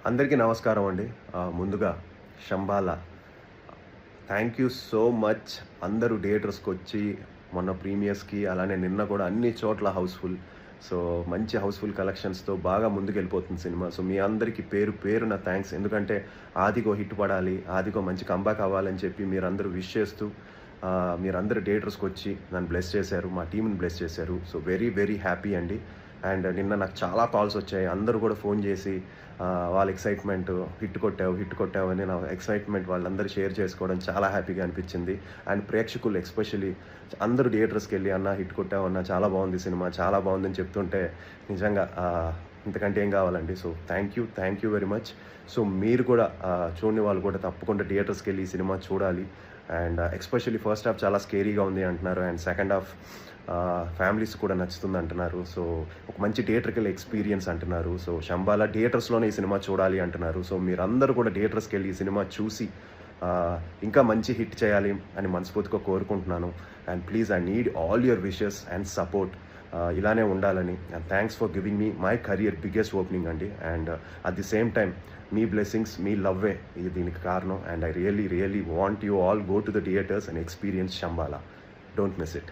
అందరికీ నమస్కారం అండి. ముందుగా Shambhala thank you so much. అందరూ థియేటర్స్‌కొచ్చి మొన్న ప్రీమియర్స్‌కి అలానే నిన్న కూడా అన్ని చోట్ల హౌస్‌ఫుల్. సో, మంచి హౌస్‌ఫుల్ కలెక్షన్స్‌తో బాగా ముందుకెళ్ళిపోతుంది సినిమా. సో, మీ అందరికీ పేరు పేరున థాంక్స్. ఎందుకంటే 'ఆదికో' హిట్ పడాలి, 'ఆదికో' మంచి కంబ్యాక్ అవ్వాలని చెప్పి మీరందరూ విష్ చేస్తూ మీరందరూ థియేటర్స్‌కొచ్చి నన్ను బ్లెస్ చేశారు. మా టీమ్‌ని బ్లెస్ చేశారు. సో, వెరీ వెరీ హ్యాపీ అండి. అండ్ నిన్న నాకు చాలా కాల్స్ వచ్చాయి. అందరూ కూడా ఫోన్ చేసి వాళ్ళ ఎక్సైట్మెంట్ హిట్ కొట్టావు, హిట్ కొట్టావు అని నా ఎక్సైట్మెంట్ వాళ్ళందరూ షేర్ చేసుకోవడం చాలా హ్యాపీగా అనిపించింది. అండ్ ప్రేక్షకులు ఎస్పెషల్లీ అందరూ థియేటర్స్కి వెళ్ళి అన్న హిట్ కొట్టావు అన్న, చాలా బాగుంది సినిమా, చాలా బాగుందని చెప్తుంటే నిజంగా ఇంతకంటే ఏం కావాలండి. So thank you very much. So మీరు కూడా చూడని వాళ్ళు కూడా తప్పకుండా థియేటర్స్కి వెళ్ళి ఈ సినిమా చూడాలి. అండ్ ఎస్పెషల్లీ ఫస్ట్ హాఫ్ చాలా స్కేరీగా ఉంది అంటున్నారు. అండ్ సెకండ్ హాఫ్ ఫ్యామిలీస్ కూడా నచ్చుతుంది అంటున్నారు. సో ఒక మంచి థియేటర్కి ఎక్స్పీరియన్స్ అంటున్నారు. సో శంబాల థియేటర్స్లోనే ఈ సినిమా చూడాలి అంటున్నారు. సో మీరందరూ కూడా థియేటర్స్కి వెళ్ళి ఈ సినిమా చూసి ఇంకా మంచి హిట్ చేయాలి అని మనస్ఫూర్తిగా కోరుకుంటున్నాను. And please I need all your wishes and support. ఇలానే ఉండాలని. And thanks for giving me my career biggest opening అండి. And at the same time మీ బ్లెస్సింగ్స్, మీ లవ్వే ఇది దీనికి కారణం. And I really want you all go to the theatres and experience Shambhala. Don't miss it.